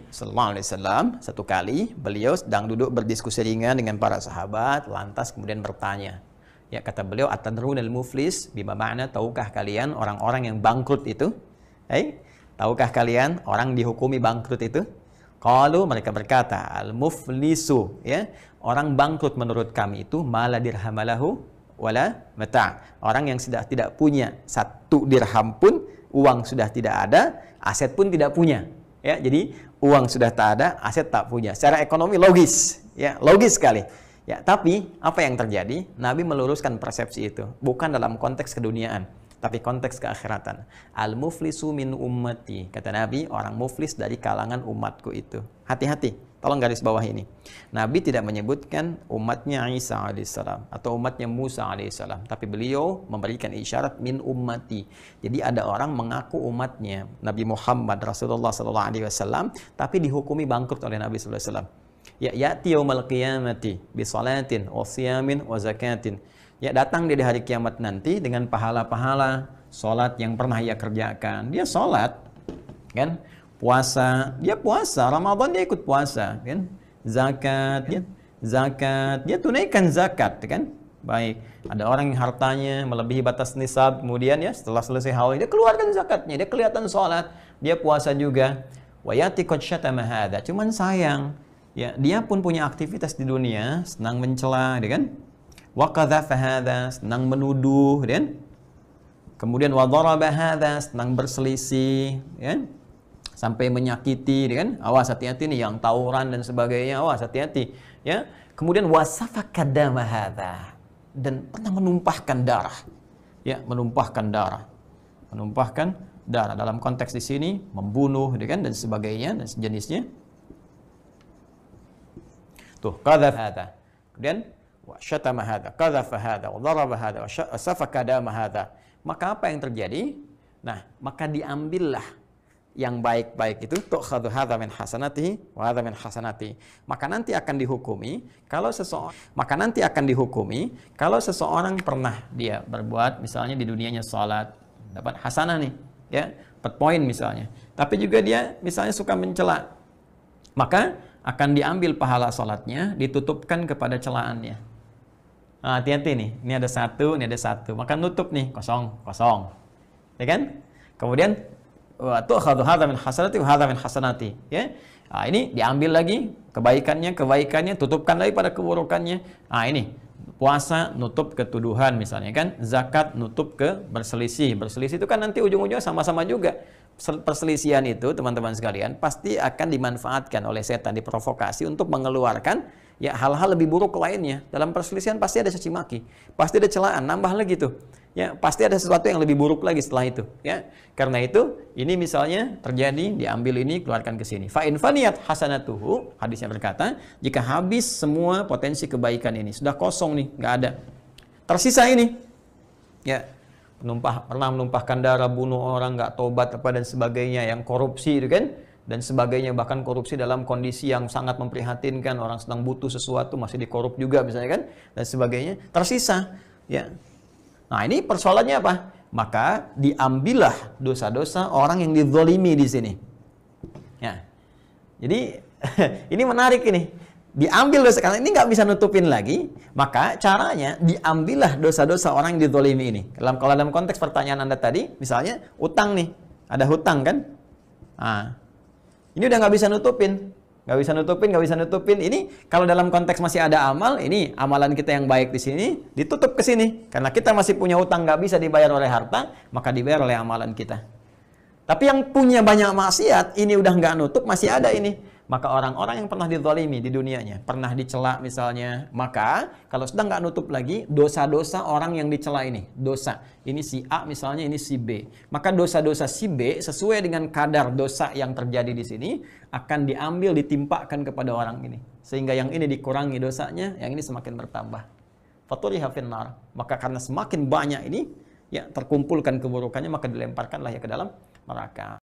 Sallallahu Alaihi Wasallam satu kali beliau sedang duduk berdiskusi ringan dengan para sahabat, lantas kemudian bertanya. Ya, kata beliau, atadrunal muflis bima ma'na, tahukah kalian orang-orang yang bangkrut itu? Tahukah kalian orang dihukumi bangkrut itu? Qalu, mereka berkata, al muflisu, ya, orang bangkrut menurut kami itu mala dirhamalahu wala mata'. Orang yang sudah tidak punya 1 dirham pun, uang sudah tidak ada, aset pun tidak punya. Ya, jadi uang sudah tak ada, aset tak punya. Secara ekonomi logis, ya, logis sekali. Ya, tapi apa yang terjadi? Nabi meluruskan persepsi itu, bukan dalam konteks keduniaan, tapi konteks keakhiratan. Al-muflisu min ummati, kata Nabi, orang muflis dari kalangan umatku itu. Hati-hati, tolong garis bawah ini. Nabi tidak menyebutkan umatnya Isa alaihissalam atau umatnya Musa alaihissalam, tapi beliau memberikan isyarat min ummati. Jadi ada orang mengaku umatnya Nabi Muhammad Rasulullah SAW, tapi dihukumi bangkrut oleh Nabi SAW. Ya, ya'ti yaumal qiyamati bi salatin wa siyamin wa zakatin. Ya, datang dia di hari kiamat nanti dengan pahala-pahala salat yang pernah ia kerjakan. Dia salat, kan? Puasa, dia puasa. Ramadan dia ikut puasa, kan? Zakat, dia tunaikan zakat, kan? Baik. Ada orang yang hartanya melebihi batas nisab, kemudian ya setelah selesai haul dia keluarkan zakatnya, dia kelihatan salat, dia puasa juga. Wa yati qad syatama hadza. Cuman sayang, ya, dia pun punya aktivitas di dunia, senang mencela, kan? Wa qadhafa hadza, senang menuduh, kan? Kemudian wa daraba hadza, senang berselisih, kan? Sampai menyakiti, kan? Awas hati-hati nih yang tawuran dan sebagainya, awas hati-hati, ya. Kemudian wasafaka dama hadza, dan pernah menumpahkan darah. Ya, menumpahkan darah. Menumpahkan darah dalam konteks di sini membunuh, kan, dan sebagainya dan sejenisnya. Tuh, qadzaf hadza. Kemudian wa syatama hadza, qadzafa hadza, wa daraba hadza, wa safaka dama hadza. Maka apa yang terjadi? Nah, maka diambillah yang baik-baik itu, tu'khadhu hadza min hasanatihi wa hadza min hasanatihi. Maka nanti akan dihukumi kalau seseorang pernah dia berbuat misalnya di dunianya salat, dapat hasanah nih, ya, 4 poin misalnya. Tapi juga dia misalnya suka mencela. Maka akan diambil pahala salatnya, ditutupkan kepada celaannya. Nah, hati-hati nih, ini ada 1, ini ada 1. Maka nutup nih, kosong. Ya kan? Kemudian tu'khadhu hadza min hasanati wa hadza min hasanati, ya. Nah, ini diambil lagi kebaikannya, tutupkan lagi pada keburukannya. Nah, ini puasa nutup ketuduhan misalnya, kan? Zakat nutup ke berselisih. Berselisih itu kan nanti ujung-ujungnya sama-sama juga. Perselisihan itu, teman-teman sekalian, pasti akan dimanfaatkan oleh setan, diprovokasi untuk mengeluarkan ya hal-hal lebih buruk lainnya. Dalam perselisihan pasti ada caci maki, pasti ada celaan, nambah lagi tuh. Ya, pasti ada sesuatu yang lebih buruk lagi setelah itu, ya. Karena itu, ini misalnya terjadi, diambil ini, keluarkan ke sini. Fa in faniyat hasanatuhu, hadisnya berkata, jika habis semua potensi kebaikan ini, sudah kosong nih, nggak ada. Tersisa ini. Ya, pernah menumpahkan darah, bunuh orang, nggak tobat apa dan sebagainya, yang korupsi itu kan, dan sebagainya, bahkan korupsi dalam kondisi yang sangat memprihatinkan, orang sedang butuh sesuatu masih dikorup juga misalnya kan, dan sebagainya, tersisa, ya. Nah, ini persoalannya apa? Maka diambillah dosa-dosa orang yang dizolimi di sini. Ya. Jadi ini menarik ini. Diambil dosa, karena ini nggak bisa nutupin lagi, maka caranya diambillah dosa-dosa orang yang dizolimi ini. Kalau dalam konteks pertanyaan Anda tadi, misalnya utang nih, ada hutang kan? Nah, ini udah nggak bisa nutupin. Nggak bisa nutupin. Ini kalau dalam konteks masih ada amal, ini amalan kita yang baik di sini ditutup ke sini. Karena kita masih punya utang nggak bisa dibayar oleh harta, maka dibayar oleh amalan kita. Tapi yang punya banyak maksiat, ini udah nggak nutup, masih ada ini. Maka orang-orang yang pernah dizalimi di dunianya, pernah dicela misalnya, maka kalau sudah nggak nutup lagi, dosa-dosa orang yang dicela ini, dosa. Ini si A misalnya, ini si B. Maka dosa-dosa si B sesuai dengan kadar dosa yang terjadi di sini, akan diambil, ditimpakan kepada orang ini. Sehingga yang ini dikurangi dosanya, yang ini semakin bertambah. Faturiha finnar. Maka karena semakin banyak ini, ya terkumpulkan keburukannya, maka dilemparkanlah ya ke dalam neraka.